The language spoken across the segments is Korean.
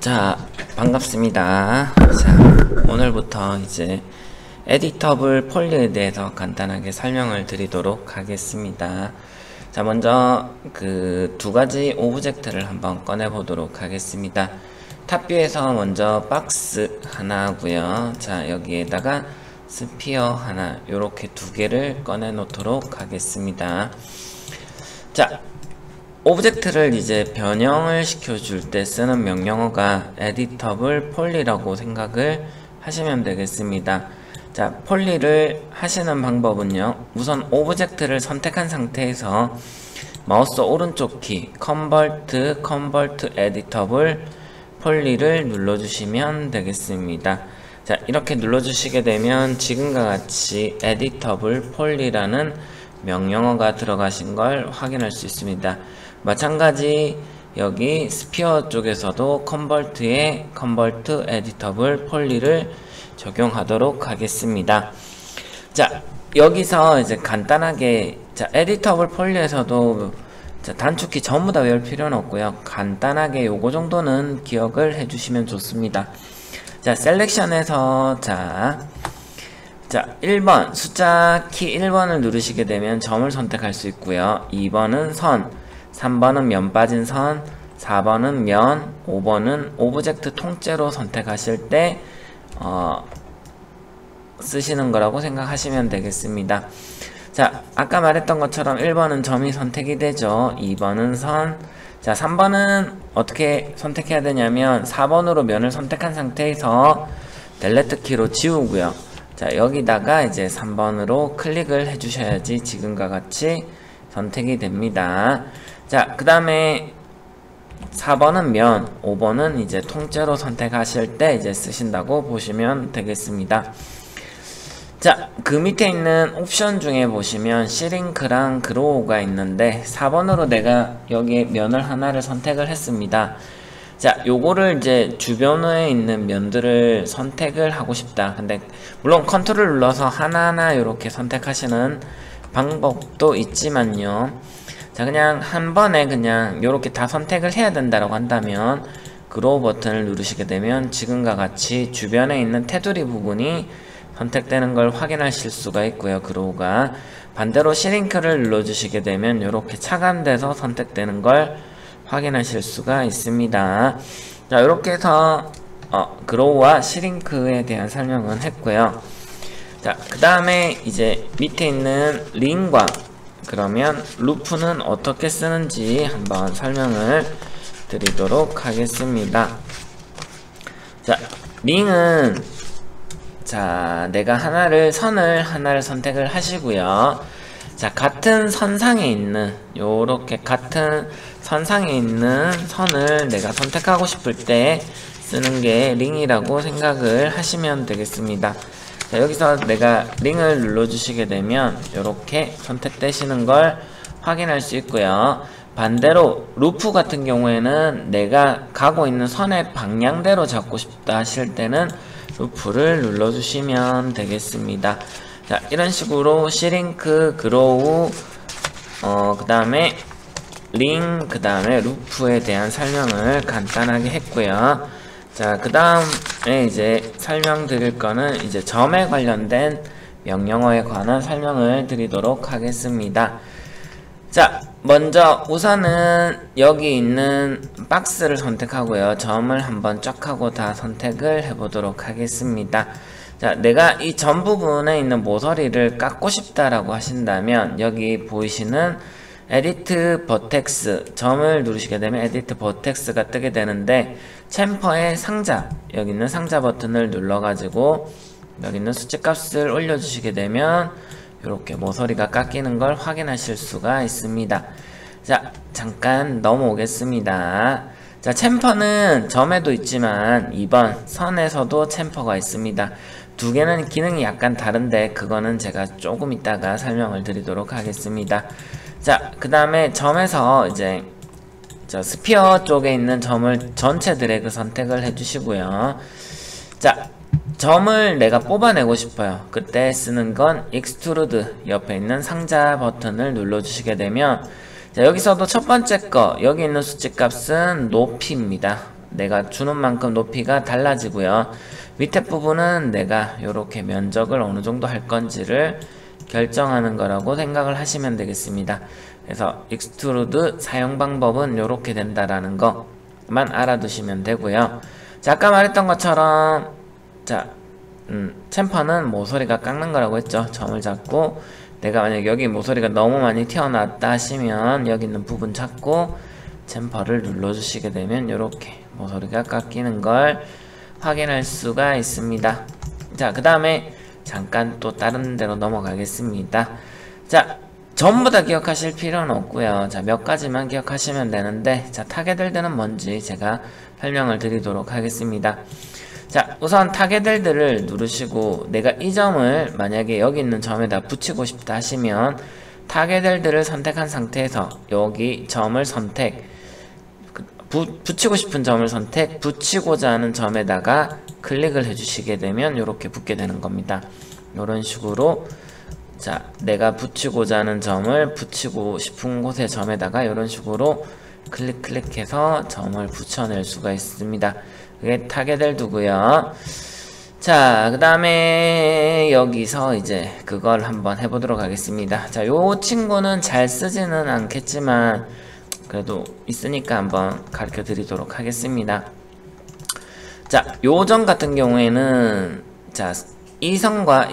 자, 반갑습니다. 자, 오늘부터 이제 에디터블 폴리에 대해서 간단하게 설명을 드리도록 하겠습니다. 자, 먼저 그 두 가지 오브젝트를 한번 꺼내 보도록 하겠습니다. 탑뷰에서 먼저 박스 하나고요. 자, 여기에다가 스피어 하나, 요렇게 두 개를 꺼내 놓도록 하겠습니다. 자, 오브젝트를 이제 변형을 시켜줄 때 쓰는 명령어가 에디터블 폴리라고 생각을 하시면 되겠습니다. 자, 폴리를 하시는 방법은요, 우선 오브젝트를 선택한 상태에서 마우스 오른쪽 키 컨버트 에디터블 폴리를 눌러주시면 되겠습니다. 자, 이렇게 눌러주시게 되면 지금과 같이 에디터블 폴리라는 명령어가 들어가신 걸 확인할 수 있습니다. 마찬가지 여기 스피어 쪽에서도 컨버트 에디터블 폴리를 적용하도록 하겠습니다. 자, 여기서 이제 간단하게 에디터블 폴리에서도 단축키 전부 다 외울 필요는 없고요. 간단하게 요거 정도는 기억을 해주시면 좋습니다. 자, 셀렉션에서 자 1번 숫자 키 1번을 누르시게 되면 점을 선택할 수 있고요. 2번은 선, 3번은 면 빠진 선, 4번은 면, 5번은 오브젝트 통째로 선택하실 때 쓰시는 거라고 생각하시면 되겠습니다. 자, 아까 말했던 것처럼 1번은 점이 선택이 되죠. 2번은 선. 자, 3번은 어떻게 선택해야 되냐면 4번으로 면을 선택한 상태에서 델레트 키로 지우고요. 자, 여기다가 이제 3번으로 클릭을 해주셔야지 지금과 같이 선택이 됩니다. 자, 그 다음에 4번은 면, 5번은 이제 통째로 선택하실 때 이제 쓰신다고 보시면 되겠습니다. 자, 그 밑에 있는 옵션 중에 보시면 시링크랑 그로우가 있는데 4번으로 내가 여기에 면을 하나를 선택을 했습니다. 자, 요거를 이제 주변에 있는 면들을 선택을 하고 싶다. 근데 물론 컨트롤 눌러서 하나하나 이렇게 선택하시는 방법도 있지만요. 자, 그냥 한 번에 그냥 요렇게 다 선택을 해야 된다라고 한다면 그로우 버튼을 누르시게 되면 지금과 같이 주변에 있는 테두리 부분이 선택되는 걸 확인하실 수가 있고요. 그로우가 반대로 시링크를 눌러주시게 되면 요렇게 차감돼서 선택되는 걸 확인하실 수가 있습니다. 자, 이렇게 해서 그로우와 시링크에 대한 설명은 했고요. 자, 그 다음에 이제 밑에 있는 링과 그러면 루프는 어떻게 쓰는지 한번 설명을 드리도록 하겠습니다. 자, 링은 내가 선을 하나를 선택을 하시고요. 자, 같은 선상에 있는 요렇게 같은 선상에 있는 선을 내가 선택하고 싶을 때 쓰는 게 링이라고 생각을 하시면 되겠습니다. 자, 여기서 내가 링을 눌러주시게 되면 요렇게 선택되시는 걸 확인할 수 있고요. 반대로 루프 같은 경우에는 내가 가고 있는 선의 방향대로 잡고 싶다 하실 때는 루프를 눌러주시면 되겠습니다. 자, 이런 식으로 시링크, 그로우, 그 다음에 링, 그 다음에 루프에 대한 설명을 간단하게 했고요. 자, 그 다음에 이제 설명드릴 거는 이제 점에 관련된 명령어에 관한 설명을 드리도록 하겠습니다. 자, 먼저 우선은 여기 있는 박스를 선택하고요. 점을 한번 쫙 하고 다 선택을 해보도록 하겠습니다. 자, 내가 이 점 부분에 있는 모서리를 깎고 싶다라고 하신다면 여기 보이시는 에디트 버텍스 점을 누르시게 되면 에디트 버텍스가 뜨게 되는데 챔퍼의 상자, 여기 있는 상자 버튼을 눌러가지고 여기 있는 수치값을 올려주시게 되면 이렇게 모서리가 깎이는 걸 확인하실 수가 있습니다. 자, 잠깐 넘어오겠습니다. 자, 챔퍼는 점에도 있지만 2번 선에서도 챔퍼가 있습니다. 두 개는 기능이 약간 다른데 그거는 제가 조금 이따가 설명을 드리도록 하겠습니다. 자, 그 다음에 점에서 이제 스피어 쪽에 있는 점을 전체 드래그 선택을 해주시고요. 자, 점을 내가 뽑아내고 싶어요. 그때 쓰는 건 익스트루드 옆에 있는 상자 버튼을 눌러주시게 되면 자, 여기서도 첫 번째 거 여기 있는 수치값은 높이입니다. 내가 주는 만큼 높이가 달라지고요. 밑에 부분은 내가 이렇게 면적을 어느 정도 할 건지를 결정하는 거라고 생각을 하시면 되겠습니다. 그래서 익스트루드 사용 방법은 이렇게 된다라는 거만 알아두시면 되고요. 자, 아까 말했던 것처럼 자, 챔퍼는 모서리가 깎는 거라고 했죠. 점을 잡고 내가 만약 여기 모서리가 너무 많이 튀어나왔다 하시면 여기 있는 부분 잡고 챔퍼를 눌러주시게 되면 이렇게 모서리가 깎이는 걸 확인할 수가 있습니다. 자, 그 다음에 잠깐 또 다른 데로 넘어가겠습니다. 자, 전부 다 기억하실 필요는 없고요. 자, 몇 가지만 기억하시면 되는데, 자, 타겟들은 뭔지 제가 설명을 드리도록 하겠습니다. 자, 우선 타겟들을 누르시고 내가 이 점을 만약에 여기 있는 점에다 붙이고 싶다 하시면 타겟들을 선택한 상태에서 여기 점을 선택, 붙이고 싶은 점을 선택, 붙이고자 하는 점에다가 클릭을 해주시게 되면 이렇게 붙게 되는 겁니다. 이런 식으로 자, 내가 붙이고자 하는 점을 붙이고 싶은 곳의 점에다가 이런 식으로 클릭해서 점을 붙여낼 수가 있습니다. 그게 타겟들두고요. 자, 그 다음에 여기서 이제 그걸 한번 해보도록 하겠습니다. 자, 요 친구는 잘 쓰지는 않겠지만 그래도 있으니까 한번 가르쳐 드리도록 하겠습니다. 자, 요 점 같은 경우에는 자, 이 선과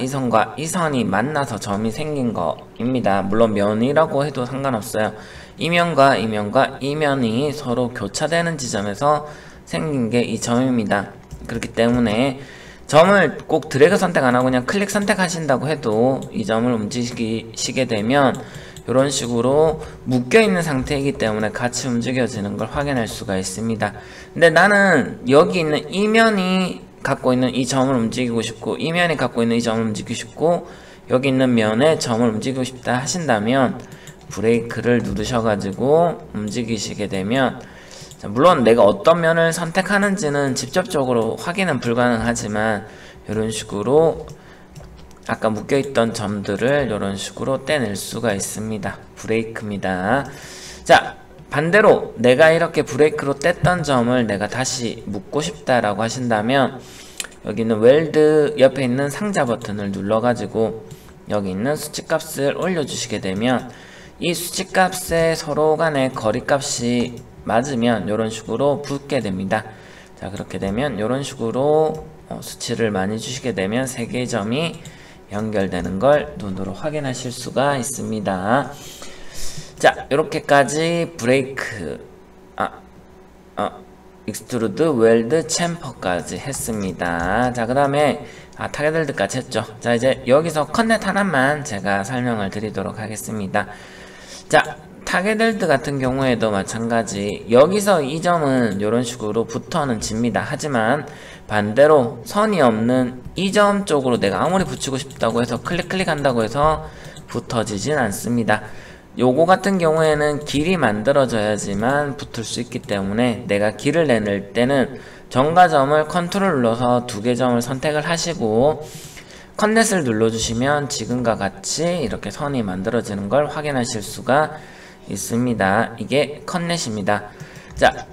이 선이 만나서 점이 생긴 거입니다. 물론 면이라고 해도 상관없어요. 이 면과 이 면이 서로 교차되는 지점에서 생긴 게 이 점입니다. 그렇기 때문에 점을 꼭 드래그 선택 안하고 그냥 클릭 선택하신다고 해도 이 점을 움직이시게 되면 이런 식으로 묶여있는 상태이기 때문에 같이 움직여지는 걸 확인할 수가 있습니다. 근데 나는 여기 있는 이 면이 갖고 있는 이 점을 움직이고 싶고 이 면이 갖고 있는 이 점을 움직이고 싶고 여기 있는 면에 점을 움직이고 싶다 하신다면 브레이크를 누르셔가지고 움직이시게 되면 자, 물론 내가 어떤 면을 선택하는지는 직접적으로 확인은 불가능하지만 이런 식으로 아까 묶여있던 점들을 이런 식으로 떼낼 수가 있습니다. 브레이크입니다. 자, 반대로 내가 이렇게 브레이크로 뗐던 점을 내가 다시 묶고 싶다라고 하신다면 여기 있는 웰드 옆에 있는 상자 버튼을 눌러가지고 여기 있는 수치값을 올려주시게 되면 이 수치값의 서로 간의 거리값이 맞으면 이런 식으로 붙게 됩니다. 자, 그렇게 되면 이런 식으로 수치를 많이 주시게 되면 3개의 점이 연결되는 걸 눈으로 확인하실 수가 있습니다. 자, 이렇게까지 브레이크, 익스트루드, 웰드, 챔퍼까지 했습니다. 자, 그 다음에 타겟들까지 했죠. 자, 이제 여기서 컨넷 하나만 제가 설명을 드리도록 하겠습니다. 자, 타겟들 같은 경우에도 마찬가지 여기서 이 점은 이런 식으로 붙어는 집니다. 하지만 반대로 선이 없는 이 점 쪽으로 내가 아무리 붙이고 싶다고 해서 클릭한다고 해서 붙어지진 않습니다. 요거 같은 경우에는 길이 만들어져야지만 붙을 수 있기 때문에 내가 길을 내낼 때는 점과 점을 컨트롤 눌러서 2개 점을 선택을 하시고 컨넷을 눌러주시면 지금과 같이 이렇게 선이 만들어지는 걸 확인하실 수가 있습니다. 이게 컨넷입니다. 자,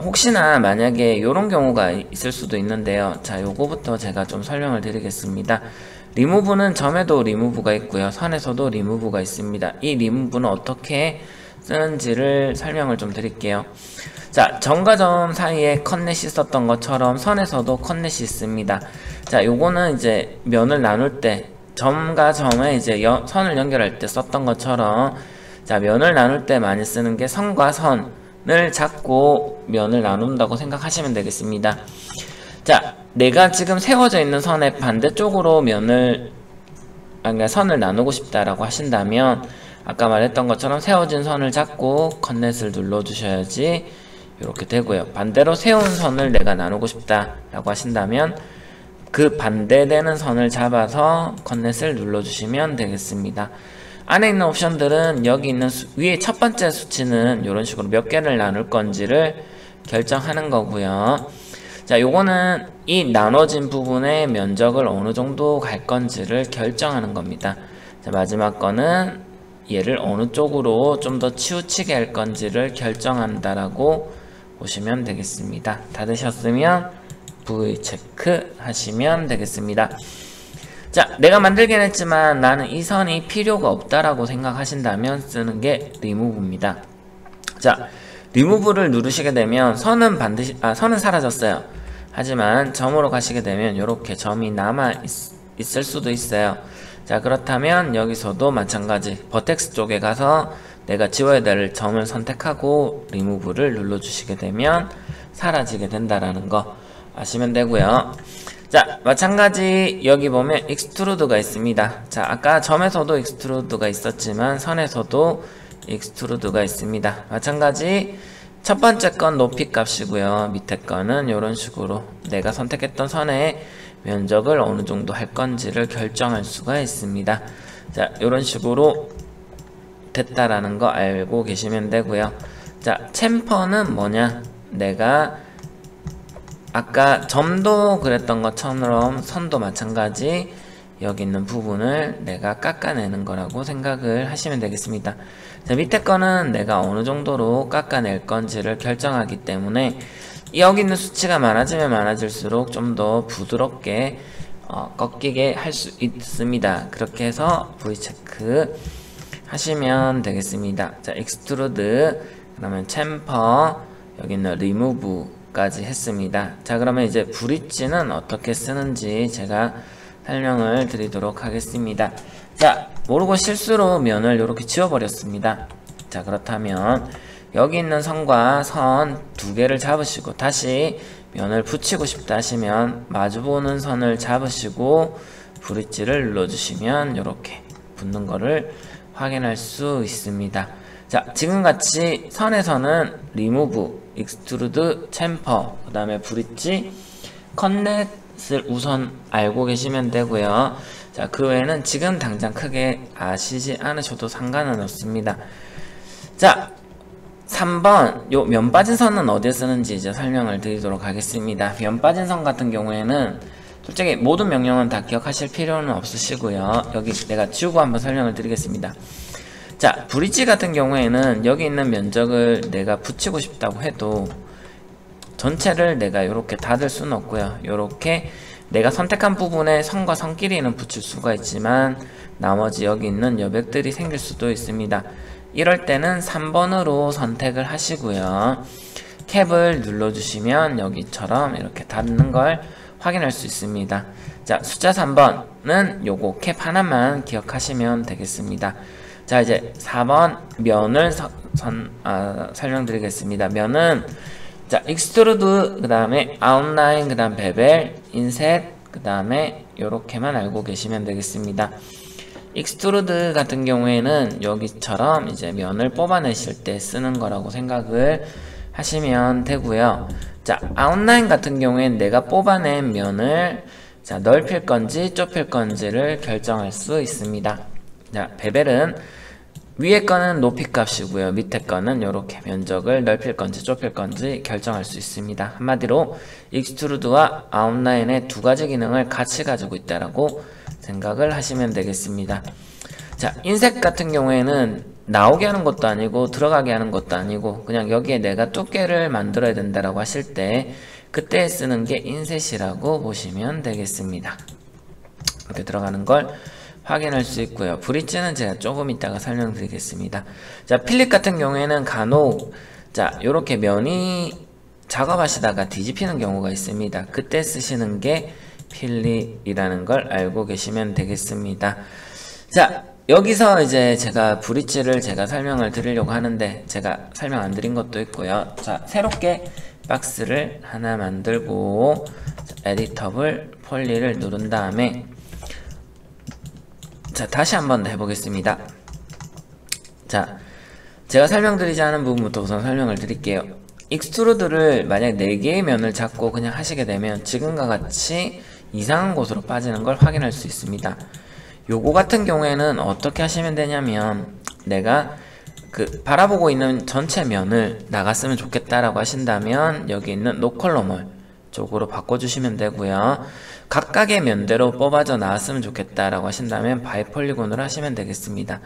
혹시나 만약에 이런 경우가 있을 수도 있는데요. 자, 요거부터 제가 좀 설명을 드리겠습니다. 리무브는 점에도 리무브가 있고요. 선에서도 리무브가 있습니다. 이 리무브는 어떻게 쓰는지를 설명을 좀 드릴게요. 자, 점과 점 사이에 컨넷이 있었던 것처럼 선에서도 컨넷이 있습니다. 자, 요거는 이제 면을 나눌 때 점과 점에 이제 선을 연결할 때 썼던 것처럼 자, 면을 나눌 때 많이 쓰는 게 선과 선을 잡고 면을 나눈다고 생각하시면 되겠습니다. 자, 내가 지금 세워져 있는 선의 반대쪽으로 선을 나누고 싶다라고 하신다면 아까 말했던 것처럼 세워진 선을 잡고 컨넷을 눌러주셔야지 이렇게 되고요. 반대로 세운 선을 내가 나누고 싶다라고 하신다면 그 반대되는 선을 잡아서 컨넷을 눌러주시면 되겠습니다. 안에 있는 옵션들은 여기 있는 위에 첫 번째 수치는 이런 식으로 몇 개를 나눌 건지를 결정하는 거고요. 자, 요거는 이 나눠진 부분의 면적을 어느 정도 갈 건지를 결정하는 겁니다. 자, 마지막 거는 얘를 어느 쪽으로 좀 더 치우치게 할 건지를 결정한다라고 보시면 되겠습니다. 다 되셨으면 V 체크 하시면 되겠습니다. 자, 내가 만들긴 했지만 나는 이 선이 필요가 없다라고 생각하신다면 쓰는 게 리무브입니다. 자, 리무브를 누르시게 되면 선은 반드시 선은 사라졌어요. 하지만 점으로 가시게 되면 이렇게 점이 남아 있을 수도 있어요. 자, 그렇다면 여기서도 마찬가지 버텍스 쪽에 가서 내가 지워야 될 점을 선택하고 리무브를 눌러주시게 되면 사라지게 된다라는 거 아시면 되고요. 자, 마찬가지 여기 보면 익스트루드가 있습니다. 자, 아까 점에서도 익스트루드가 있었지만 선에서도 익스트루드가 있습니다. 마찬가지 첫 번째 건 높이 값이고요. 밑에 거는 이런 식으로 내가 선택했던 선의 면적을 어느 정도 할 건지를 결정할 수가 있습니다. 자, 이런 식으로 됐다라는 거 알고 계시면 되고요. 자, 챔퍼는 뭐냐? 내가 아까 점도 그랬던 것처럼 선도 마찬가지 여기 있는 부분을 내가 깎아내는 거라고 생각을 하시면 되겠습니다. 자, 밑에 거는 내가 어느 정도로 깎아낼 건지를 결정하기 때문에 여기 있는 수치가 많아지면 많아질수록 좀 더 부드럽게 꺾이게 할 수 있습니다. 그렇게 해서 V체크 하시면 되겠습니다. 자, 익스트루드, 그러면 챔퍼, 여기 있는 리무브까지 했습니다. 자, 그러면 이제 브릿지는 어떻게 쓰는지 제가 설명을 드리도록 하겠습니다. 자, 모르고 실수로 면을 이렇게 지워버렸습니다. 자, 그렇다면 여기 있는 선과 선 두 개를 잡으시고 다시 면을 붙이고 싶다 하시면 마주보는 선을 잡으시고 브릿지를 눌러주시면 이렇게 붙는 거를 확인할 수 있습니다. 자, 지금같이 선에서는 리무브, 익스트루드, 챔퍼, 그 다음에 브릿지, 컨넷을 우선 알고 계시면 되고요. 자, 그 외에는 지금 당장 크게 아시지 않으셔도 상관은 없습니다. 자, 3번 요 면 빠진 선은 어디에 쓰는지 이제 설명을 드리도록 하겠습니다. 면 빠진 선 같은 경우에는 솔직히 모든 명령은 다 기억하실 필요는 없으시고요. 여기 내가 지우고 한번 설명을 드리겠습니다. 자, 브릿지 같은 경우에는 여기 있는 면적을 내가 붙이고 싶다고 해도 전체를 내가 이렇게 닫을 수는 없고요. 이렇게 내가 선택한 부분에 선과 선끼리는 붙일 수가 있지만 나머지 여기 있는 여백들이 생길 수도 있습니다. 이럴 때는 3번으로 선택을 하시고요. 캡을 눌러주시면 여기처럼 이렇게 닫는 걸 확인할 수 있습니다. 자, 숫자 3번은 요거 캡 하나만 기억하시면 되겠습니다. 자, 이제 4번 면을 설명드리겠습니다. 면은 자, 익스트루드, 그 다음에 아웃라인, 그 다음 베벨, 인셋, 그 다음에 요렇게만 알고 계시면 되겠습니다. 익스트루드 같은 경우에는 여기처럼 이제 면을 뽑아내실 때 쓰는 거라고 생각을 하시면 되고요. 자, 아웃라인 같은 경우에는 내가 뽑아낸 면을 자, 넓힐 건지 좁힐 건지를 결정할 수 있습니다. 자, 베벨은 위에 거는 높이 값이고요. 밑에 거는 이렇게 면적을 넓힐 건지 좁힐 건지 결정할 수 있습니다. 한마디로 익스트루드와 아웃라인의 두 가지 기능을 같이 가지고 있다라고 생각을 하시면 되겠습니다. 자, 인셋 같은 경우에는 나오게 하는 것도 아니고 들어가게 하는 것도 아니고 그냥 여기에 내가 두께를 만들어야 된다라고 하실 때 그때 쓰는 게 인셋이라고 보시면 되겠습니다. 이렇게 들어가는 걸 확인할 수 있고요. 브릿지는 제가 조금 이따가 설명드리겠습니다. 자, 필립 같은 경우에는 간혹 자, 요렇게 면이 작업하시다가 뒤집히는 경우가 있습니다. 그때 쓰시는 게 필립이라는 걸 알고 계시면 되겠습니다. 자, 여기서 이제 제가 브릿지를 제가 설명을 드리려고 하는데 제가 설명 안 드린 것도 있고요. 자, 새롭게 박스를 하나 만들고 에디터블 폴리를 누른 다음에 자, 다시 한번 더 해보겠습니다. 자, 제가 설명드리지 않은 부분부터 우선 설명을 드릴게요. 익스트루드를 만약 4개의 면을 잡고 그냥 하시게 되면 지금과 같이 이상한 곳으로 빠지는 걸 확인할 수 있습니다. 요거 같은 경우에는 어떻게 하시면 되냐면 내가 그 바라보고 있는 전체 면을 나갔으면 좋겠다라고 하신다면 여기 있는 노컬러멀 쪽으로 바꿔주시면 되고요. 각각의 면대로 뽑아져 나왔으면 좋겠다라고 하신다면 바이폴리곤으로 하시면 되겠습니다.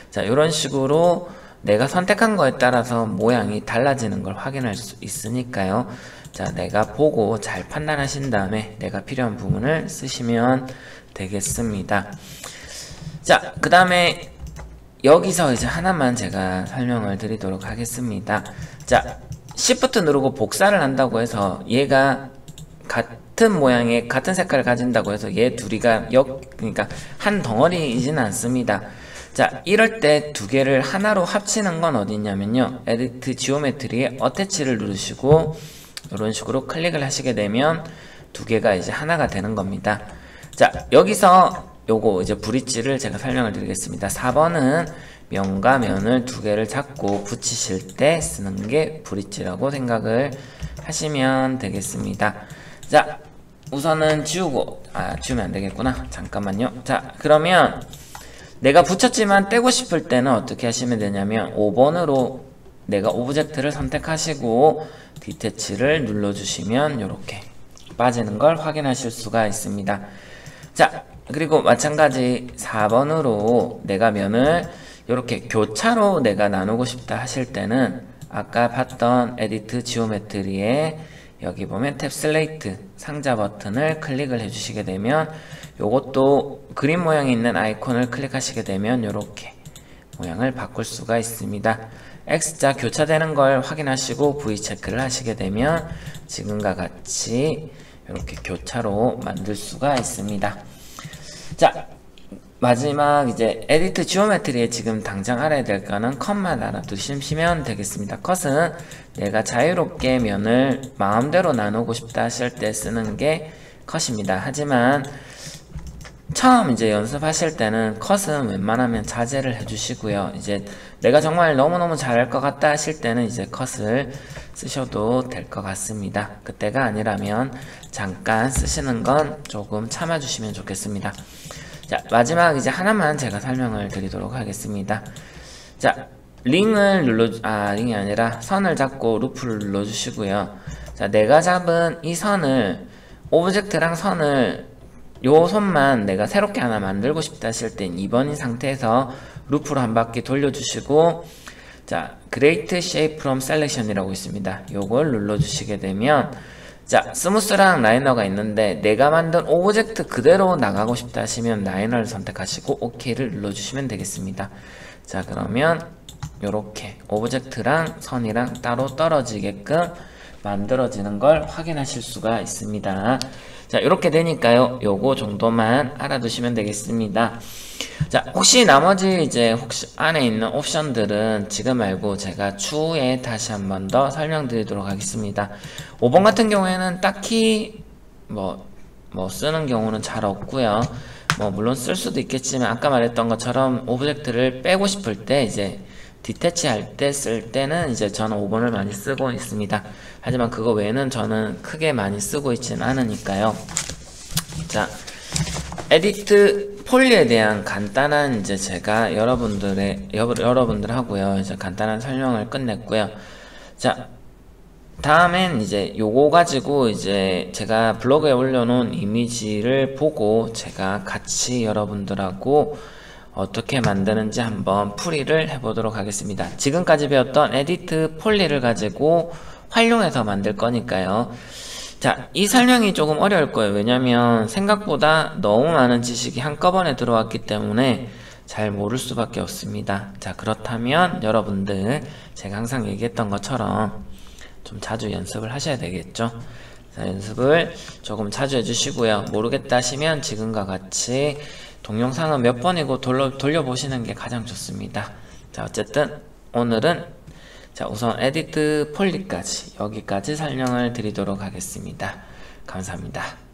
자, 이런 식으로 내가 선택한 거에 따라서 모양이 달라지는 걸 확인할 수 있으니까요. 자, 내가 보고 잘 판단하신 다음에 내가 필요한 부분을 쓰시면 되겠습니다. 자, 그 다음에 여기서 이제 하나만 제가 설명을 드리도록 하겠습니다. 자, Shift 누르고 복사를 한다고 해서 얘가 같은 모양의 같은 색깔을 가진다고 해서 얘 둘이가 그러니까 한 덩어리이지는 않습니다. 자, 이럴 때 두 개를 하나로 합치는 건 어디 있냐면요, 에디트 지오메트리에 어태치를 누르시고 이런 식으로 클릭을 하시게 되면 두 개가 이제 하나가 되는 겁니다. 자, 여기서 요거 이제 브릿지를 제가 설명을 드리겠습니다. 4번은 면과 면을 두 개를 잡고 붙이실 때 쓰는 게 브릿지라고 생각을 하시면 되겠습니다. 자, 우선은 지우면 안 되겠구나. 잠깐만요. 자, 그러면 내가 붙였지만 떼고 싶을 때는 어떻게 하시면 되냐면 5번으로 내가 오브젝트를 선택하시고 디태치를 눌러주시면 이렇게 빠지는 걸 확인하실 수가 있습니다. 자, 그리고 마찬가지 4번으로 내가 면을 이렇게 교차로 내가 나누고 싶다 하실 때는 아까 봤던 에디트 지오메트리에 여기 보면 탭 슬레이트 상자 버튼을 클릭을 해주시게 되면 요것도 그림 모양이 있는 아이콘을 클릭하시게 되면 이렇게 모양을 바꿀 수가 있습니다. X자 교차되는 걸 확인하시고 V 체크를 하시게 되면 지금과 같이 이렇게 교차로 만들 수가 있습니다. 자, 마지막 이제 에디트 지오메트리에 지금 당장 알아야 될 거는 컷만 알아두시면 되겠습니다. 컷은 내가 자유롭게 면을 마음대로 나누고 싶다 하실 때 쓰는 게 컷입니다. 하지만 처음 이제 연습하실 때는 컷은 웬만하면 자제를 해주시고요. 이제 내가 정말 너무너무 잘할 것 같다 하실 때는 이제 컷을 쓰셔도 될 것 같습니다. 그때가 아니라면 잠깐 쓰시는 건 조금 참아주시면 좋겠습니다. 자, 마지막 이제 하나만 제가 설명을 드리도록 하겠습니다. 자, 링이 아니라 선을 잡고 루프를 눌러주시고요. 자, 내가 잡은 이 선을, 오브젝트랑 선을 요 손만 내가 새롭게 하나 만들고 싶다 하실 땐 2번인 상태에서 루프로 한 바퀴 돌려주시고, 자, Create Shape from Selection 이라고 있습니다. 요걸 눌러주시게 되면, 자, 스무스랑 라이너가 있는데 내가 만든 오브젝트 그대로 나가고 싶다 하시면 라이너를 선택하시고 OK를 눌러주시면 되겠습니다. 자, 그러면 요렇게 오브젝트랑 선이랑 따로 떨어지게끔 만들어지는 걸 확인하실 수가 있습니다. 자, 이렇게 되니까요, 요거 정도만 알아두시면 되겠습니다. 자, 혹시 나머지 이제 안에 있는 옵션들은 지금 말고 제가 추후에 다시 한 번 더 설명드리도록 하겠습니다. 5번 같은 경우에는 딱히 뭐 쓰는 경우는 잘 없고요. 물론 쓸 수도 있겠지만 아까 말했던 것처럼 오브젝트를 빼고 싶을 때 이제 디태치 할 때 쓸 때는 이제 저는 5번을 많이 쓰고 있습니다. 하지만 그거 외에는 저는 크게 많이 쓰고 있진 않으니까요. 자, 에디트 폴리에 대한 간단한 이제 제가 여러분들하고요 이제 간단한 설명을 끝냈고요. 자, 다음엔 이제 요거 가지고 이제 제가 블로그에 올려놓은 이미지를 보고 제가 같이 여러분들하고 어떻게 만드는지 한번 풀이를 해보도록 하겠습니다. 지금까지 배웠던 에디트 폴리를 가지고 활용해서 만들 거니까요. 자, 이 설명이 조금 어려울 거예요. 왜냐면 생각보다 너무 많은 지식이 한꺼번에 들어왔기 때문에 잘 모를 수밖에 없습니다. 자, 그렇다면 여러분들 제가 항상 얘기했던 것처럼 좀 자주 연습을 하셔야 되겠죠. 자, 연습을 조금 자주 해주시고요. 모르겠다 하시면 지금과 같이 동영상은 몇 번이고 돌려보시는 게 가장 좋습니다. 자, 어쨌든 오늘은 자, 우선 에디트 폴리까지 여기까지 설명을 드리도록 하겠습니다. 감사합니다.